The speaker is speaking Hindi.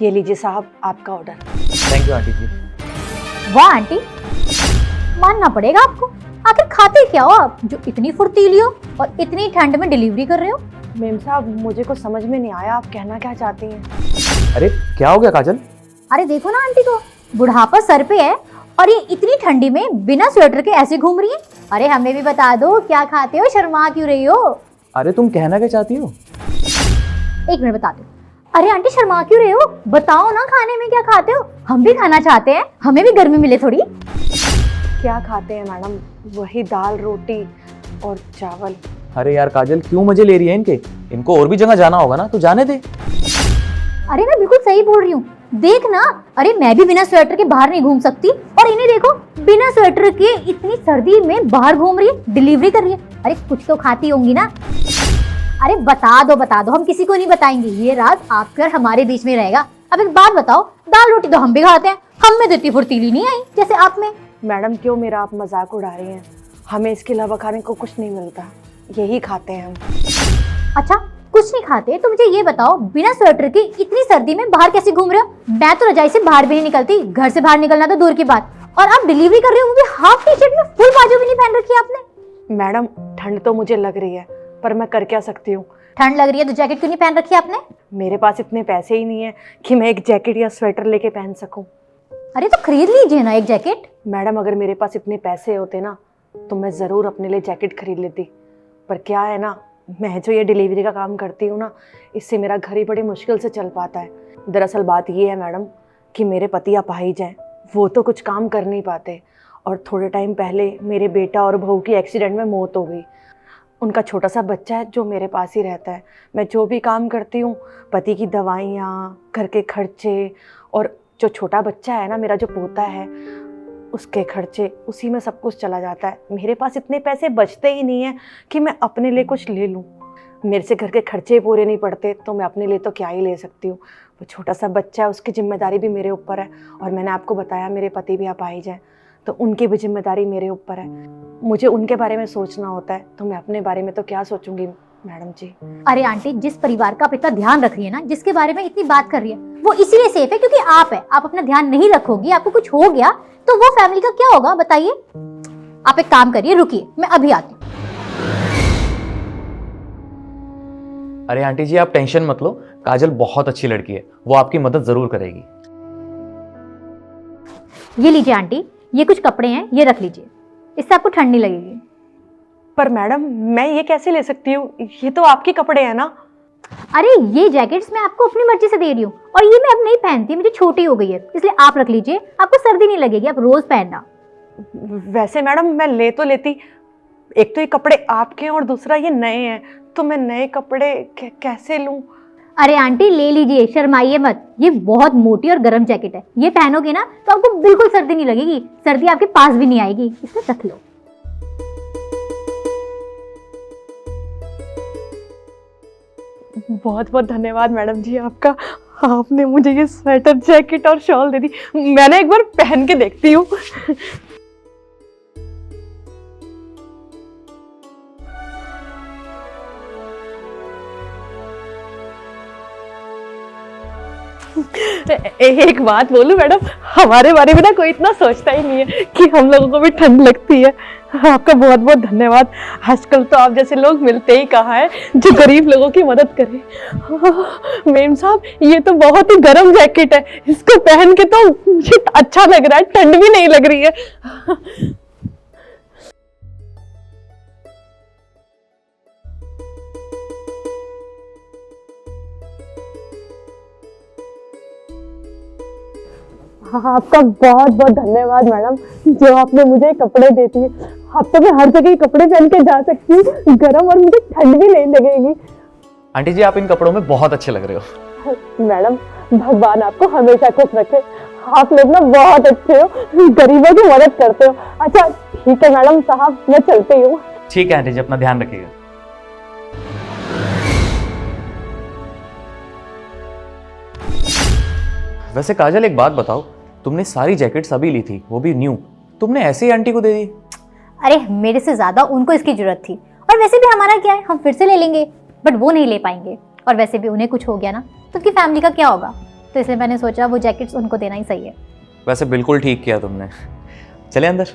ये लीजिए साहब आपका ऑर्डर। थैंक यू आंटी जी। वाह आंटी, मानना पड़ेगा आपको। आखिर खाते क्या हो आप जो इतनी फुर्तीली हो और इतनी ठंड में डिलीवरी कर रहे हो? मेम साहब मुझे कुछ समझ में नहीं आया, आप कहना क्या चाहती हैं? अरे क्या हो गया काजल? अरे देखो ना आंटी को, बुढ़ापा सर पे है और ये इतनी ठंडी में बिना स्वेटर के ऐसे घूम रही है। अरे हमें भी बता दो क्या खाते हो, शर्मा क्यों रही हो? अरे तुम कहना क्या चाहती हो? एक मिनट बता दो। अरे आंटी शर्मा क्यों रहे हो, बताओ ना खाने में क्या खाते हो, हम भी खाना चाहते हैं, हमें भी गर्मी मिले थोड़ी। क्या खाते हैं मैडम? वही दाल रोटी और चावल। अरे यार काजल क्यों मजे ले रही है इनके? इनको और भी जगह जाना होगा ना, तो जाने दे। अरे मैं बिल्कुल सही बोल रही हूँ, देख ना। अरे मैं भी बिना स्वेटर के बाहर नहीं घूम सकती और इन्हें देखो बिना स्वेटर के इतनी सर्दी में बाहर घूम रही है, डिलीवरी कर रही है। अरे कुछ तो खाती होंगी ना। अरे बता दो, हम किसी को नहीं बताएंगे, ये राज आपके और हमारे बीच में रहेगा। अब एक बात बताओ, दाल रोटी तो हम भी खाते हैं, हम में तो इतनी फुर्तीली नहीं आई जैसे आप में। मैडम क्यों मेरा आप मजाक उड़ा रही हैं? हमें इसके अलावा खाने को कुछ नहीं मिलता, यही खाते हैं हम। अच्छा कुछ नहीं खाते तो मुझे ये बताओ, बिना स्वेटर के इतनी सर्दी में बाहर कैसे घूम रहे हो? मैं तो रजाई से बाहर भी नहीं निकलती, घर से बाहर निकलना तो दूर की बात, और आप डिलीवरी कर रहे हो वो भी हाफ टी शर्ट में, फुल बाजू भी नहीं पहन रखी है आपने। मैडम ठंड तो मुझे लग रही है, पर मैं कर क्या सकती हूँ? ठंड लग रही है तो जैकेट क्यों नहीं पहन रखी आपने? मेरे पास इतने पैसे ही नहीं है कि मैं एक जैकेट या स्वेटर लेके पहन सकूं। अरे तो खरीद लीजिए ना एक जैकेट। मैडम अगर मेरे पास इतने पैसे होते ना तो मैं ज़रूर अपने लिए जैकेट खरीद लेती, पर क्या है ना, मैं जो ये डिलीवरी का काम करती हूँ ना, इससे मेरा घर ही बड़ी मुश्किल से चल पाता है। दरअसल बात ये है मैडम कि मेरे पति अपाहिज हैं, वो तो कुछ काम कर नहीं पाते, और थोड़े टाइम पहले मेरे बेटा और बहू की एक्सीडेंट में मौत हो गई। उनका छोटा सा बच्चा है जो मेरे पास ही रहता है। मैं जो भी काम करती हूँ, पति की दवाइयाँ, घर के खर्चे, और जो छोटा बच्चा है ना, मेरा जो पोता है, उसके खर्चे, उसी में सब कुछ चला जाता है। मेरे पास इतने पैसे बचते ही नहीं हैं कि मैं अपने लिए कुछ ले लूँ। मेरे से घर के खर्चे पूरे नहीं पड़ते तो मैं अपने लिए तो क्या ही ले सकती हूँ। वो छोटा सा बच्चा है, उसकी जिम्मेदारी भी मेरे ऊपर है, और मैंने आपको बताया मेरे पति भी अपाहिज हैं, तो उनकी भी जिम्मेदारी मेरे ऊपर है। मुझे उनके बारे में सोचना होता है, तो मैं अपने बारे में तो क्या सोचूंगी मैडम जी। अरे आंटी, जिस परिवार का आप इतना ध्यान रख रही है ना, जिसके बारे में इतनी बात कर रही है, वो इसीलिए सेफ है क्योंकि आप है। आप अपना ध्यान नहीं रखोगी, आपको कुछ हो गया तो वो फैमिली का क्या होगा बताइए? आप एक काम करिए, रुकिए, मैं अभी आती हूँ। अरे आंटी जी आप टेंशन मत लो, काजल बहुत अच्छी लड़की है, वो आपकी मदद जरूर करेगी। ये लीजिए आंटी, ये कुछ कपड़े हैं, ये रख लीजिए, इससे आपको ठंड नहीं लगेगी। पर मैडम मैं ये कैसे ले सकती हूँ? ये तो आपके कपड़े हैं ना। अरे ये जैकेट्स मैं आपको अपनी मर्जी से दे रही हूँ, और ये मैं अब नहीं पहनती, मुझे छोटी हो गई है, इसलिए आप रख लीजिए, आपको सर्दी नहीं लगेगी, आप रोज पहनना। वैसे मैडम मैं ले तो लेती, एक तो ये कपड़े आपके हैं और दूसरा ये नए हैं, तो मैं नए कपड़े कैसे लूँ? अरे आंटी ले लीजिए, शर्माइए मत, ये बहुत मोटी और गर्म जैकेट है, ये पहनोगे ना तो आपको बिल्कुल सर्दी नहीं लगेगी, सर्दी आपके पास भी नहीं आएगी, इसे रख लो। बहुत बहुत धन्यवाद मैडम जी आपका, आपने मुझे ये स्वेटर, जैकेट और शॉल दे दी। मैंने एक बार पहन के देखती हूँ। एक बात बोलूं मैडम, हमारे बारे में ना कोई इतना सोचता ही नहीं है कि हम लोगों को भी ठंड लगती है। आपका बहुत बहुत धन्यवाद। आजकल तो आप जैसे लोग मिलते ही कहाँ है जो गरीब लोगों की मदद करे। मेम साहब ये तो बहुत ही गर्म जैकेट है, इसको पहन के तो मुझे अच्छा लग रहा है, ठंड भी नहीं लग रही है। आपका बहुत बहुत धन्यवाद मैडम, जो आपने मुझे कपड़े देती है। अब तो मैं हर जगह कपड़े पहन के जा सकती हूँ, गरम, और मुझे ठंड भी नहीं लगेगी। आंटी जी आप इन कपड़ों में बहुत अच्छे लग रहे हो। मैडम भगवान आपको हमेशा खुश रखे, आप लोग ना बहुत अच्छे हो, गरीबों की मदद करते हो। अच्छा ठीक है मैडम साहब, मैं चलती हूँ। ठीक है आंटी जी, अपना ध्यान रखिएगा। वैसे काजल एक बात बताओ, तुमने सारी जैकेट्स अभी ली थी, वो भी न्यू, तुमने ऐसे ही आंटी को दे दी? अरे मेरे से ज्यादा उनको इसकी जरूरत थी, और वैसे भी हमारा क्या है, हम फिर से ले लेंगे, बट वो नहीं ले पाएंगे, और वैसे भी उन्हें कुछ हो गया ना तो उनकी फैमिली का क्या होगा? तो इसलिए मैंने सोचा वो जैकेट्स उनको देना ही सही है। वैसे बिल्कुल ठीक किया तुमने। चले अंदर।